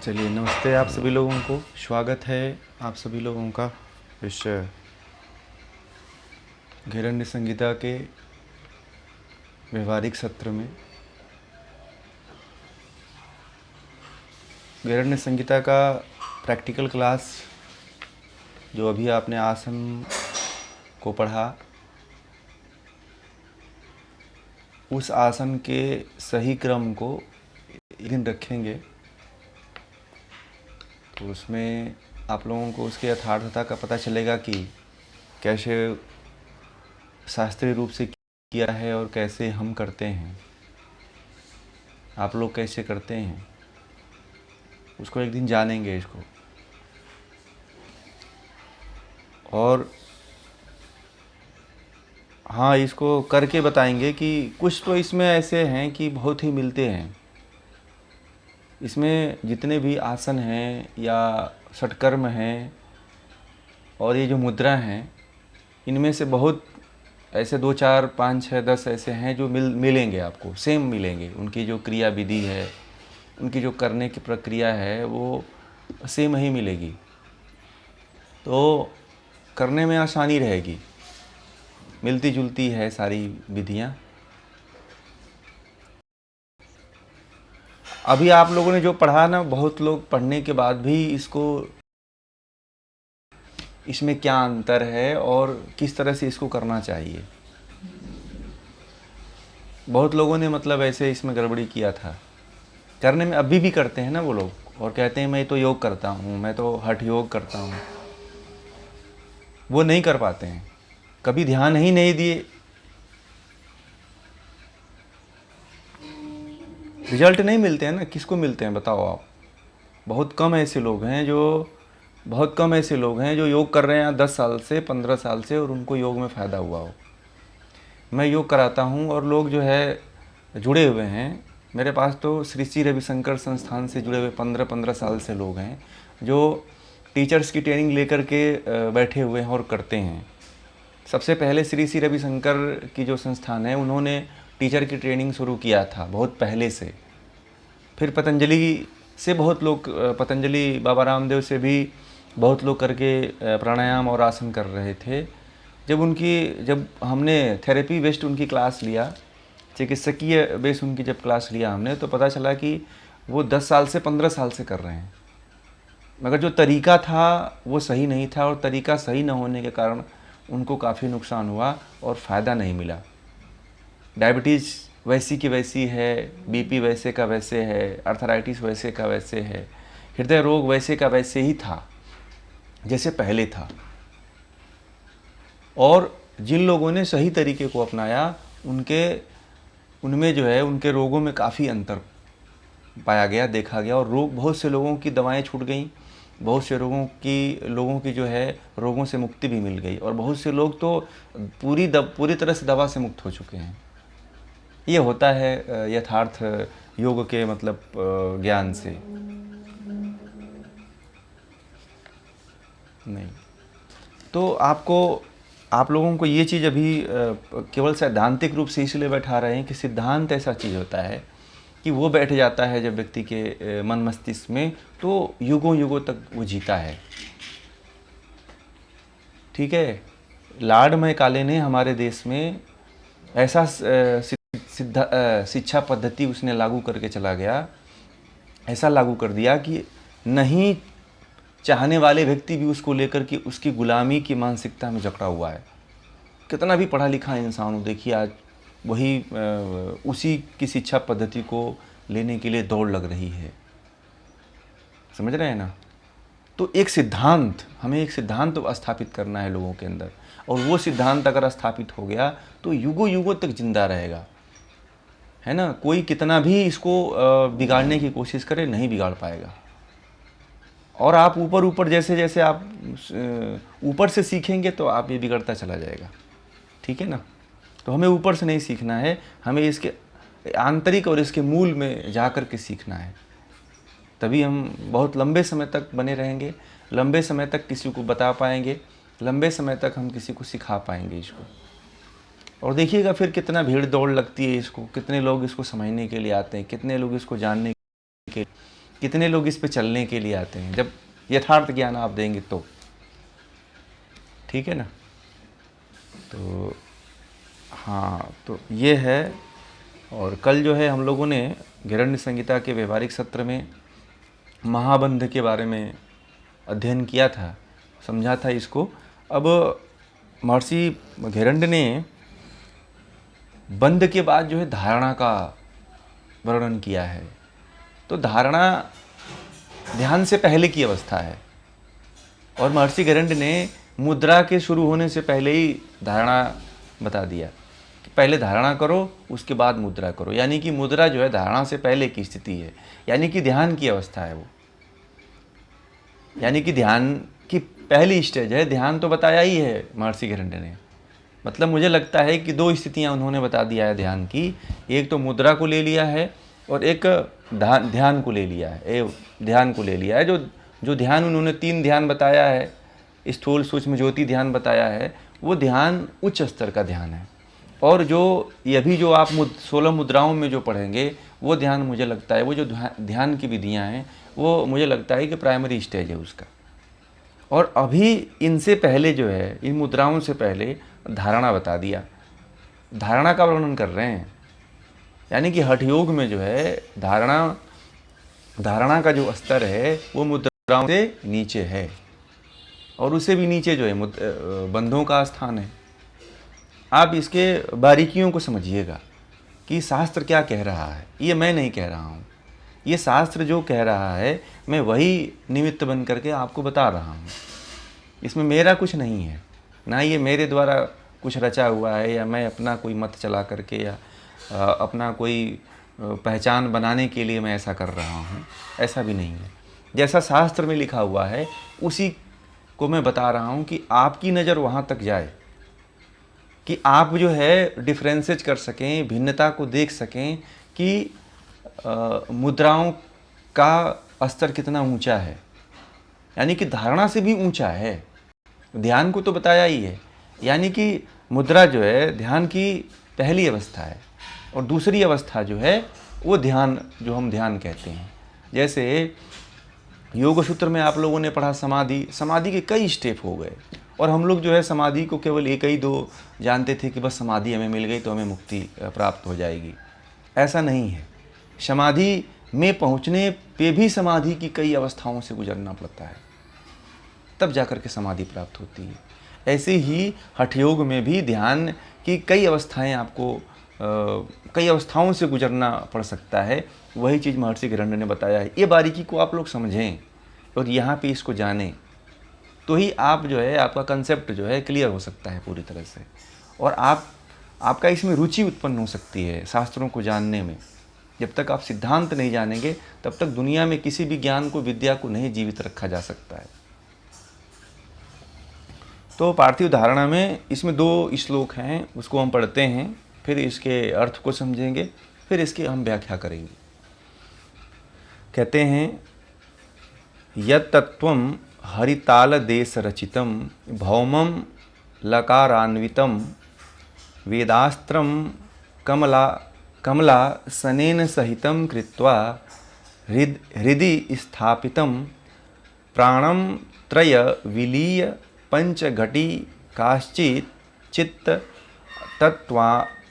चलिए, नमस्ते आप सभी लोगों को। स्वागत है आप सभी लोगों का इस घैरण्य संहिता के व्यवहारिक सत्र में। घैरण्य संहिता का प्रैक्टिकल क्लास जो अभी आपने आसन को पढ़ा, उस आसन के सही क्रम को एक दिन रखेंगे तो उसमें आप लोगों को उसके यथार्थता का पता चलेगा कि कैसे शास्त्रीय रूप से किया है और कैसे हम करते हैं, आप लोग कैसे करते हैं, उसको एक दिन जानेंगे इसको। और हाँ, इसको करके बताएंगे कि कुछ तो इसमें ऐसे हैं कि बहुत ही मिलते हैं। इसमें जितने भी आसन हैं या षटकर्म हैं और ये जो मुद्रा हैं, इनमें से बहुत ऐसे 2 4 5 6 10 ऐसे हैं जो मिलेंगे, आपको सेम मिलेंगे। उनकी जो क्रिया विधि है, उनकी जो करने की प्रक्रिया है, वो सेम ही मिलेगी, तो करने में आसानी रहेगी। मिलती जुलती है सारी विधियाँ। अभी आप लोगों ने जो पढ़ा ना, बहुत लोग पढ़ने के बाद भी इसमें क्या अंतर है और किस तरह से इसको करना चाहिए, बहुत लोगों ने मतलब ऐसे इसमें गड़बड़ी किया था। करने में अभी भी करते हैं ना वो लोग, और कहते हैं मैं तो योग करता हूँ, मैं तो हठ योग करता हूँ। वो नहीं कर पाते हैं, कभी ध्यान ही नहीं दिए, रिजल्ट नहीं मिलते हैं ना। किसको मिलते हैं बताओ आप? बहुत कम ऐसे लोग हैं जो योग कर रहे हैं 10 साल से 15 साल से और उनको योग में फ़ायदा हुआ हो। मैं योग कराता हूँ और लोग जो है जुड़े हुए हैं। मेरे पास तो श्री श्री रविशंकर संस्थान से जुड़े हुए 15-15 साल से लोग हैं जो टीचर्स की ट्रेनिंग लेकर के बैठे हुए हैं और करते हैं। सबसे पहले श्री श्री रविशंकर की जो संस्थान है, उन्होंने टीचर की ट्रेनिंग शुरू किया था बहुत पहले से। फिर पतंजलि से बहुत लोग, पतंजलि बाबा रामदेव से भी बहुत लोग करके प्राणायाम और आसन कर रहे थे। जब हमने थेरेपी बेस्ड उनकी क्लास लिया, चिकित्सकीय बेस्ड उनकी जब क्लास लिया हमने, तो पता चला कि वो 10 साल से 15 साल से कर रहे हैं, मगर जो तरीका था वो सही नहीं था, और तरीका सही न होने के कारण उनको काफ़ी नुकसान हुआ और फ़ायदा नहीं मिला। डायबिटीज़ वैसी की वैसी है, बीपी वैसे का वैसे है, अर्थराइटिस वैसे का वैसे है, हृदय रोग वैसे का वैसे ही था जैसे पहले था। और जिन लोगों ने सही तरीके को अपनाया, उनमें जो है उनके रोगों में काफ़ी अंतर पाया गया, देखा गया। और बहुत से लोगों की दवाएं छूट गईं, बहुत से लोगों की जो है रोगों से मुक्ति भी मिल गई, और बहुत से लोग तो पूरी तरह से दवा से मुक्त हो चुके हैं। ये होता है यथार्थ योग के मतलब ज्ञान से। नहीं तो आप लोगों को ये चीज़ अभी केवल सैद्धांतिक रूप से इसलिए बैठा रहे हैं कि सिद्धांत ऐसा चीज़ होता है कि वो बैठ जाता है जब व्यक्ति के मन मस्तिष्क में, तो युगों युगों तक वो जीता है। ठीक है, लार्ड काले ने हमारे देश में ऐसा शिक्षा पद्धति उसने लागू करके चला गया, ऐसा लागू कर दिया कि नहीं चाहने वाले व्यक्ति भी उसको लेकर के उसकी गुलामी की मानसिकता में जकड़ा हुआ है। कितना भी पढ़ा लिखा इंसान हो, देखिए आज वही उसी की शिक्षा पद्धति को लेने के लिए दौड़ लग रही है। समझ रहे हैं ना? तो हमें एक सिद्धांत स्थापित करना है लोगों के अंदर, और वो सिद्धांत अगर स्थापित हो गया तो युगों युगों तक जिंदा रहेगा, है ना। कोई कितना भी इसको बिगाड़ने की कोशिश करे, नहीं बिगाड़ पाएगा। और आप ऊपर ऊपर जैसे जैसे आप ऊपर से सीखेंगे तो आप ये बिगड़ता चला जाएगा। ठीक है ना? तो हमें ऊपर से नहीं सीखना है, हमें इसके आंतरिक और इसके मूल में जा कर के सीखना है। तभी हम बहुत लंबे समय तक बने रहेंगे, लंबे समय तक किसी को बता पाएंगे, लंबे समय तक हम किसी को सिखा पाएंगे इसको। और देखिएगा फिर कितना भीड़ दौड़ लगती है इसको, कितने लोग इसको समझने के लिए आते हैं, कितने लोग इसको जानने के लिए। कितने लोग इस पे चलने के लिए आते हैं जब यथार्थ ज्ञान आप देंगे तो, ठीक है ना। तो हाँ, तो ये है। और कल जो है हम लोगों ने हिरण्य संहिता के व्यवहारिक सत्र में महाबंध के बारे में अध्ययन किया था, समझा था इसको। अब महर्षि हिरण्य ने बंध के बाद जो है धारणा का वर्णन किया है। तो धारणा ध्यान से पहले की अवस्था है, और महर्षि हिरण्य ने मुद्रा के शुरू होने से पहले ही धारणा बता दिया कि पहले धारणा करो, उसके बाद मुद्रा करो। यानी कि मुद्रा जो है धारणा से पहले की स्थिति है, यानी कि ध्यान की अवस्था है वो, यानी कि ध्यान की पहली स्टेज है। ध्यान तो बताया ही है महर्षि हिरण्य ने। मतलब मुझे लगता है कि दो स्थितियां उन्होंने बता दिया है ध्यान की। एक तो मुद्रा को ले लिया है और एक ध्यान को ले लिया है। ध्यान को ले लिया है, जो ध्यान उन्होंने 3 ध्यान बताया है, स्थूल सूक्ष्म ज्योति ध्यान बताया है, वो ध्यान उच्च स्तर का ध्यान है। और जो ये अभी जो आप 16 मुद्राओं में जो पढ़ेंगे वो ध्यान, मुझे लगता है वो जो ध्यान की विधियाँ हैं वो मुझे लगता है कि प्राइमरी स्टेज है उसका। और अभी इनसे पहले जो है, इन मुद्राओं से पहले धारणा बता दिया, धारणा का वर्णन कर रहे हैं। यानी कि हठ योग में जो है धारणा का जो स्तर है वो मुद्राओं से नीचे है, और उससे भी नीचे जो है बंधों का स्थान है। आप इसके बारीकियों को समझिएगा कि शास्त्र क्या कह रहा है। ये मैं नहीं कह रहा हूँ, ये शास्त्र जो कह रहा है मैं वही निमित्त बन करके आपको बता रहा हूँ। इसमें मेरा कुछ नहीं है, ना ये मेरे द्वारा कुछ रचा हुआ है, या मैं अपना कोई मत चला करके या अपना कोई पहचान बनाने के लिए मैं ऐसा कर रहा हूँ। ऐसा भी नहीं है। जैसा शास्त्र में लिखा हुआ है उसी को मैं बता रहा हूँ कि आपकी नज़र वहाँ तक जाए कि आप जो है डिफ्रेंसेज कर सकें, भिन्नता को देख सकें कि मुद्राओं का स्तर कितना ऊंचा है। यानी कि धारणा से भी ऊंचा है। ध्यान को तो बताया ही है, यानी कि मुद्रा जो है ध्यान की पहली अवस्था है, और दूसरी अवस्था जो है वो ध्यान, जो हम ध्यान कहते हैं। जैसे योग सूत्र में आप लोगों ने पढ़ा समाधि, समाधि के कई स्टेप हो गए, और हम लोग जो है समाधि को केवल एक ही 2 जानते थे कि बस समाधि हमें मिल गई तो हमें मुक्ति प्राप्त हो जाएगी। ऐसा नहीं है। समाधि में पहुंचने पे भी समाधि की कई अवस्थाओं से गुजरना पड़ता है, तब जाकर के समाधि प्राप्त होती है। ऐसे ही हठ योग में भी ध्यान की कई अवस्थाएं आपको कई अवस्थाओं से गुजरना पड़ सकता है। वही चीज़ महर्षि हिरण्य ने बताया है। ये बारीकी को आप लोग समझें और यहाँ पे इसको जानें, तो ही आप जो है, आपका कंसेप्ट जो है क्लियर हो सकता है पूरी तरह से, और आपका इसमें रुचि उत्पन्न हो सकती है शास्त्रों को जानने में। जब तक आप सिद्धांत नहीं जानेंगे तब तक दुनिया में किसी भी ज्ञान को, विद्या को नहीं जीवित रखा जा सकता है। तो पार्थिव धारणा में इसमें 2 श्लोक हैं, उसको हम पढ़ते हैं, फिर इसके अर्थ को समझेंगे, फिर इसकी हम व्याख्या करेंगे। कहते हैं, यत्तत्वं हरिताल देश रचितम भौमं लकारान्वितम वेदास्त्रम कमला सनेन सहितं कृत्वा हृदि स्थापितं प्राणं त्रय विलीय पंचघटी काश्चित् चित्त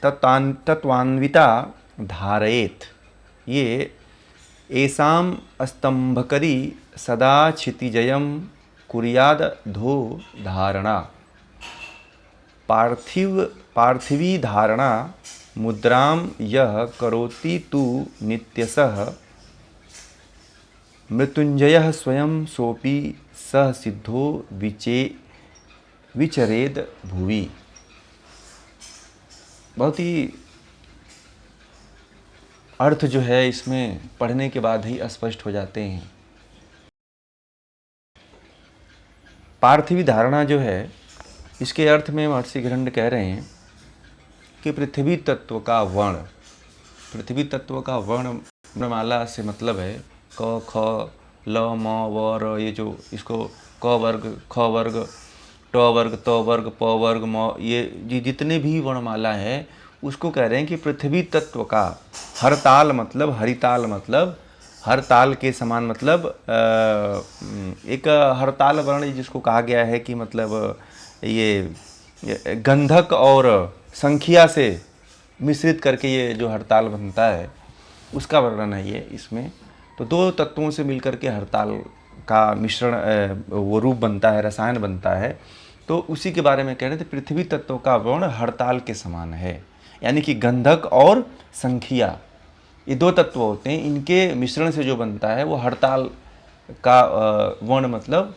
तत्वान्विता धारयेत्। ये एसाम स्तंभकरी सदा क्षितिजयं कुर्याद धो धारणा। पार्थिवी धारणा मुद्राम यह करोति तु नित्यसः मृत्युंजयः स्वयं सोपि सह सिद्धो विचरेद भुवि। बहुत ही अर्थ जो है इसमें पढ़ने के बाद ही स्पष्ट हो जाते हैं। पार्थिवी धारणा जो है, इसके अर्थ में महर्षि हिरण्य कह रहे हैं कि पृथ्वी तत्व का वर्ण, पृथ्वी तत्व का वर्णमाला से मतलब है क ख ल म व र, ये जो इसको क वर्ग, ख वर्ग, ट वर्ग, त वर्ग, प वर्ग, म, ये जितने भी वर्णमाला है उसको कह रहे हैं कि पृथ्वी तत्व का। हरताल मतलब, हरिताल मतलब हरताल के समान मतलब एक हरताल वर्ण जिसको कहा गया है कि मतलब ये गंधक और संखिया से मिश्रित करके ये जो हरताल बनता है उसका वर्णन है ये इसमें। तो दो तत्वों से मिलकर के हरताल का मिश्रण वो रूप बनता है, रसायन बनता है। तो उसी के बारे में कह रहे थे, पृथ्वी तत्व का वर्ण हरताल के समान है, यानी कि गंधक और संखिया ये दो तत्व होते हैं, इनके मिश्रण से जो बनता है वो हरताल का वर्ण मतलब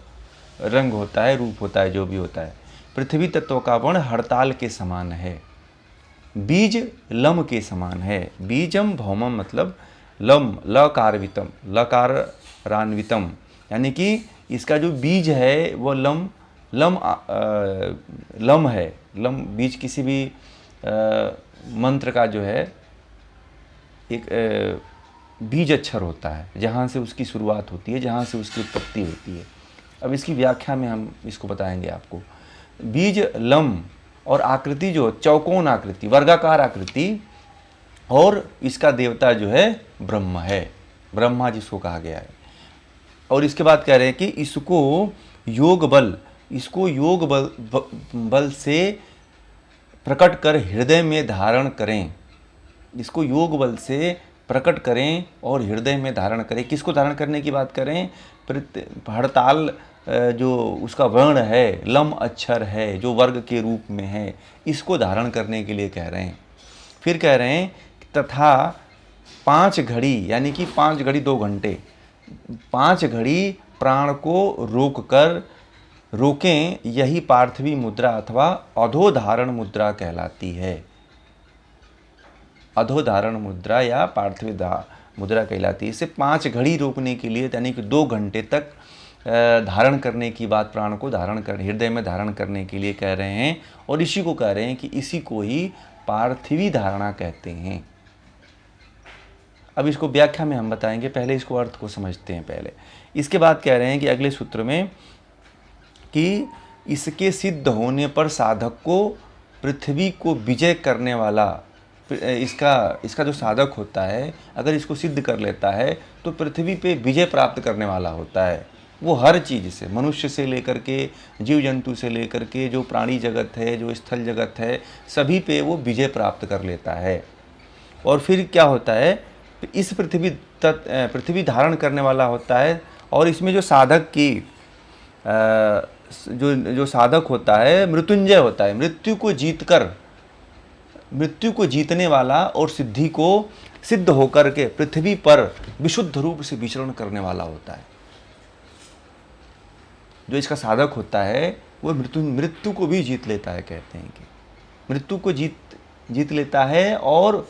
रंग होता है, रूप होता है, जो भी होता है। पृथ्वी तत्व का वर्ण हरताल के समान है, बीज लम के समान है। बीजम भौमम मतलब लम, लकारवितम, लकारान्वितम, यानी कि इसका जो बीज है वो लम लम है। लम बीज किसी भी मंत्र का जो है एक बीज अक्षर होता है, जहाँ से उसकी शुरुआत होती है, जहाँ से उसकी उत्पत्ति होती है। अब इसकी व्याख्या में हम इसको बताएंगे आपको। बीज लम और आकृति जो चौकोन आकृति, वर्गाकार आकृति, और इसका देवता जो है ब्रह्म है, ब्रह्मा जिसको कहा गया है। और इसके बाद कह रहे हैं कि इसको योग बल से प्रकट कर हृदय में धारण करें। इसको योग बल से प्रकट करें और हृदय में धारण करें। किसको धारण करने की बात करें? हड़ताल जो उसका वर्ण है, लम अक्षर है, जो वर्ग के रूप में है, इसको धारण करने के लिए कह रहे हैं। फिर कह रहे हैं तथा 5 घड़ी, यानी कि 5 घड़ी 2 घंटे, 5 घड़ी प्राण को रोकें, यही पार्थिवी मुद्रा अथवा अधोधारण मुद्रा कहलाती है। अधोधारण मुद्रा या पार्थिव मुद्रा कहलाती है। इसे 5 घड़ी रोकने के लिए, यानी कि 2 घंटे तक धारण करने की बात, प्राण को धारण कर हृदय में धारण करने के लिए कह रहे हैं। और इसी को कह रहे हैं कि इसी को ही पार्थिवी धारणा कहते हैं। अब इसको व्याख्या में हम बताएंगे, पहले इसको अर्थ को समझते हैं पहले। इसके बाद कह रहे हैं कि अगले सूत्र में कि इसके सिद्ध होने पर साधक को पृथ्वी को विजय करने वाला, इसका जो साधक होता है अगर इसको सिद्ध कर लेता है तो पृथ्वी पे विजय प्राप्त करने वाला होता है। वो हर चीज़ से, मनुष्य से लेकर के जीव जंतु से लेकर के जो प्राणी जगत है, जो स्थल जगत है, सभी पे वो विजय प्राप्त कर लेता है। और फिर क्या होता है, इस पृथ्वी धारण करने वाला होता है। और इसमें जो साधक की जो साधक होता है मृत्युंजय होता है, मृत्यु को जीतने वाला और सिद्धि को सिद्ध होकर के पृथ्वी पर विशुद्ध रूप से विचरण करने वाला होता है। जो इसका साधक होता है वो मृत्यु को भी जीत लेता है। कहते हैं कि मृत्यु को जीत लेता है और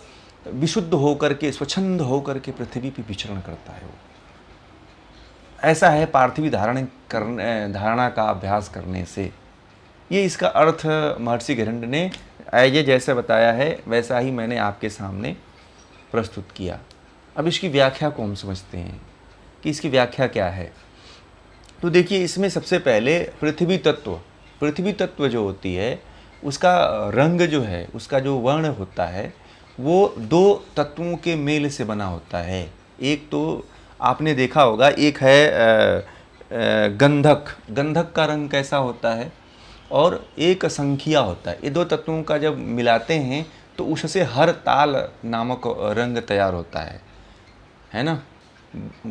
विशुद्ध होकर के, स्वच्छंद होकर के पृथ्वी पे विचरण करता है वो। ऐसा है पार्थिवी धारणा का अभ्यास करने से। ये इसका अर्थ महर्षि घिरण्य ने ये जैसे बताया है वैसा ही मैंने आपके सामने प्रस्तुत किया। अब इसकी व्याख्या को हम समझते हैं कि इसकी व्याख्या क्या है। तो देखिए, इसमें सबसे पहले पृथ्वी तत्व जो होती है उसका रंग जो है, उसका जो वर्ण होता है वो 2 तत्वों के मेल से बना होता है। एक तो आपने देखा होगा, एक है गंधक का रंग कैसा होता है, और एक संखिया होता है। ये 2 तत्वों का जब मिलाते हैं तो उससे हरताल नामक रंग तैयार होता है ना।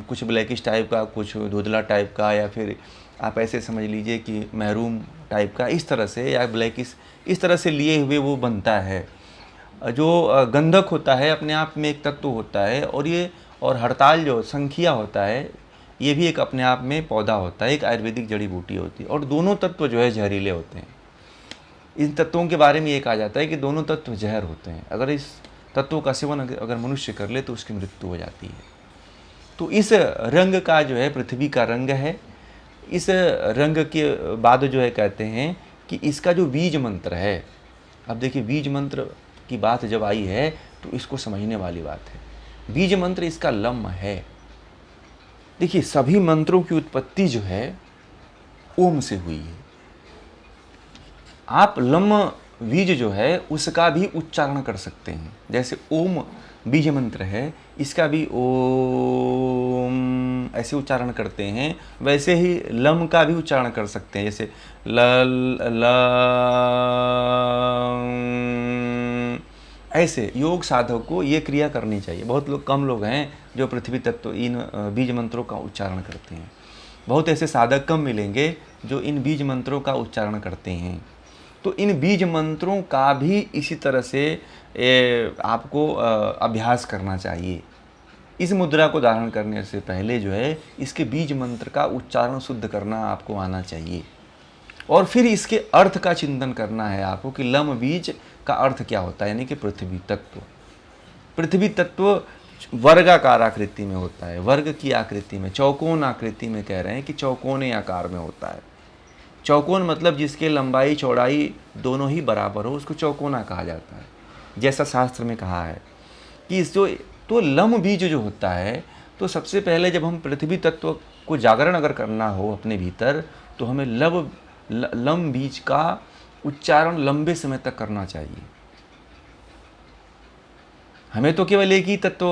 कुछ ब्लैकिश टाइप का, कुछ धुंधला टाइप का, या फिर आप ऐसे समझ लीजिए कि महरून टाइप का, इस तरह से, या ब्लैकिश, इस तरह से लिए हुए वो बनता है। जो गंधक होता है अपने आप में एक तत्व होता है, और हड़ताल जो संखिया होता है ये भी एक अपने आप में पौधा होता है, एक आयुर्वेदिक जड़ी बूटी होती है। और दोनों तत्व जो है जहरीले होते हैं। इन तत्वों के बारे में ये कहा जाता है कि दोनों तत्व जहर होते हैं। अगर इस तत्वों का सेवन अगर मनुष्य कर ले तो उसकी मृत्यु हो जाती है। तो इस रंग का जो है पृथ्वी का रंग है। इस रंग के बाद जो है कहते हैं कि इसका जो बीज मंत्र है, अब देखिए बीज मंत्र की बात जब आई है तो इसको समझने वाली बात है। बीज मंत्र इसका लम है। देखिए, सभी मंत्रों की उत्पत्ति जो है ओम से हुई है। आप लम बीज जो है उसका भी उच्चारण कर सकते हैं। जैसे ओम बीज मंत्र है, इसका भी ओम ऐसे उच्चारण करते हैं, वैसे ही लम का भी उच्चारण कर सकते हैं, जैसे ल ल ऐसे योग साधक को ये क्रिया करनी चाहिए। बहुत लोग, कम लोग हैं जो पृथ्वी तत्व इन बीज मंत्रों का उच्चारण करते हैं। बहुत ऐसे साधक कम मिलेंगे जो इन बीज मंत्रों का उच्चारण करते हैं। तो इन बीज मंत्रों का भी इसी तरह से आपको अभ्यास करना चाहिए। इस मुद्रा को धारण करने से पहले जो है इसके बीज मंत्र का उच्चारण शुद्ध करना आपको आना चाहिए, और फिर इसके अर्थ का चिंतन करना है आपको कि लम बीज का अर्थ क्या होता है, यानी कि पृथ्वी तत्व। पृथ्वी तत्व वर्गाकार आकृति में होता है, वर्ग की आकृति में, चौकोन आकृति में कह रहे हैं कि चौकोने आकार में होता है। चौकोन मतलब जिसके लंबाई चौड़ाई दोनों ही बराबर हो, उसको चौकोना कहा जाता है, जैसा शास्त्र में कहा है कि इस जो तो लम बीज जो होता है, तो सबसे पहले जब हम पृथ्वी तत्व को जागरण अगर करना हो अपने भीतर, तो हमें लम बीज का उच्चारण लंबे समय तक करना चाहिए। हमें तो केवल एक ही तत्व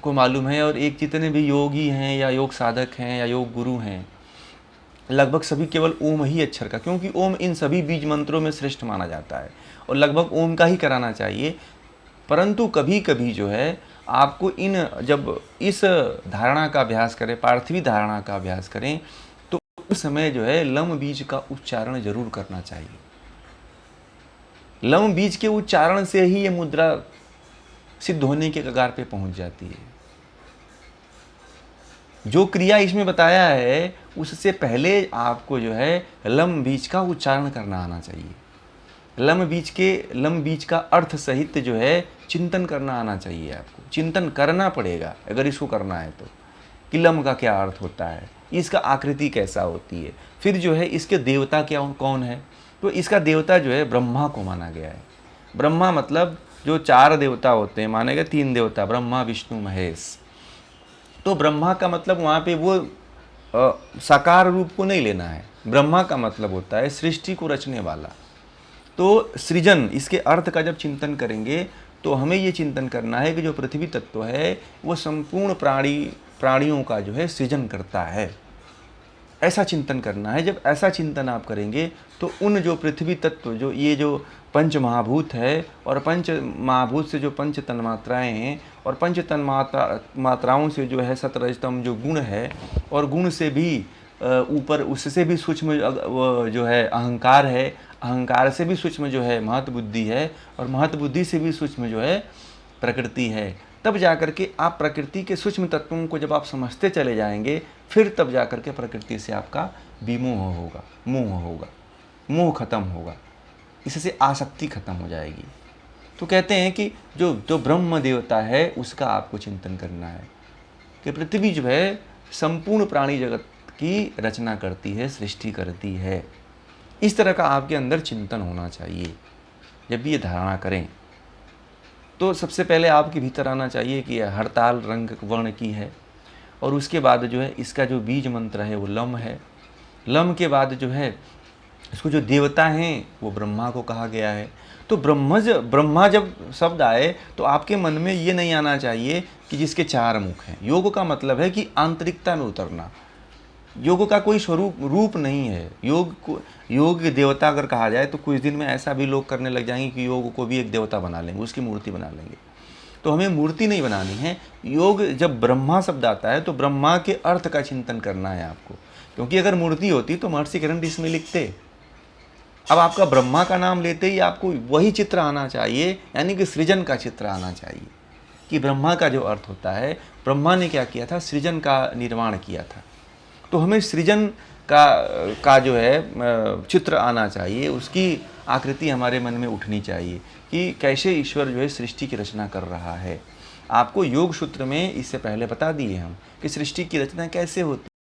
को मालूम है, और एक जितने भी योगी हैं या योग साधक हैं या योग गुरु हैं, लगभग सभी केवल ओम ही अक्षर का, क्योंकि ओम इन सभी बीज मंत्रों में श्रेष्ठ माना जाता है और लगभग ओम का ही कराना चाहिए। परंतु कभी कभी जो है आपको जब इस धारणा का अभ्यास करें, पार्थिवी धारणा का अभ्यास करें, तो उस समय जो है लम बीज का उच्चारण जरूर करना चाहिए। लम बीज के उच्चारण से ही ये मुद्रा सिद्ध होने के कगार पे पहुंच जाती है। जो क्रिया इसमें बताया है उससे पहले आपको जो है लम बीज का उच्चारण करना आना चाहिए। लम बीज का अर्थ सहित जो है चिंतन करना आना चाहिए। आपको चिंतन करना पड़ेगा अगर इसको करना है तो, कि लम का क्या अर्थ होता है, इसका आकृति कैसा होती है, फिर जो है इसके देवता कौन है। तो इसका देवता जो है ब्रह्मा को माना गया है। ब्रह्मा मतलब जो 4 देवता होते हैं, माने गए 3 देवता, ब्रह्मा विष्णु महेश। तो ब्रह्मा का मतलब वहाँ पे वो साकार रूप को नहीं लेना है। ब्रह्मा का मतलब होता है सृष्टि को रचने वाला। तो सृजन, इसके अर्थ का जब चिंतन करेंगे तो हमें ये चिंतन करना है कि जो पृथ्वी तत्व है वो संपूर्ण प्राणियों का जो है सृजन करता है, ऐसा चिंतन करना है। जब ऐसा चिंतन आप करेंगे तो उन जो पृथ्वी तत्व, जो ये जो पंच महाभूत है, और पंच महाभूत से जो पंच तन्मात्राएँ हैं, और पंच मात्राओं से जो है सतरजतम जो गुण है, और गुण से भी ऊपर उससे भी सूक्ष्म जो है अहंकार है, अहंकार से भी सूक्ष्म जो है महत बुद्धि है, और महत बुद्धि से भी सूक्ष्म जो है प्रकृति है। तब जाकर के आप प्रकृति के सूक्ष्म तत्वों को जब आप समझते चले जाएंगे, फिर तब जाकर के प्रकृति से आपका विमोह होगा, मोह होगा, मोह खत्म होगा, इससे आसक्ति खत्म हो जाएगी। तो कहते हैं कि जो ब्रह्म देवता है उसका आपको चिंतन करना है कि पृथ्वी जो है संपूर्ण प्राणी जगत की रचना करती है, सृष्टि करती है। इस तरह का आपके अंदर चिंतन होना चाहिए। जब भी ये धारणा करें तो सबसे पहले आपके भीतर आना चाहिए कि हड़ताल रंग वर्ण की है, और उसके बाद जो है इसका जो बीज मंत्र है वो लम है। लम के बाद जो है इसको जो देवता हैं वो ब्रह्मा को कहा गया है। तो ब्रह्मा जब शब्द आए तो आपके मन में ये नहीं आना चाहिए कि जिसके 4 मुख हैं। योग का मतलब है कि आंतरिकता में उतरना। योग का कोई रूप नहीं है। योग देवता अगर कहा जाए तो कुछ दिन में ऐसा भी लोग करने लग जाएंगे कि योग को भी एक देवता बना लेंगे, उसकी मूर्ति बना लेंगे। तो हमें मूर्ति नहीं बनानी है। योग जब ब्रह्मा शब्द आता है तो ब्रह्मा के अर्थ का चिंतन करना है आपको, क्योंकि अगर मूर्ति होती तो महर्षि किरण इसमें लिखते। अब आपका ब्रह्मा का नाम लेते ही आपको वही चित्र आना चाहिए, यानी कि सृजन का चित्र आना चाहिए कि ब्रह्मा का जो अर्थ होता है, ब्रह्मा ने क्या किया था, सृजन का निर्माण किया था। तो हमें सृजन का जो है चित्र आना चाहिए, उसकी आकृति हमारे मन में उठनी चाहिए कि कैसे ईश्वर जो है सृष्टि की रचना कर रहा है। आपको योग सूत्र में इससे पहले बता दिए हम कि सृष्टि की रचना कैसे होती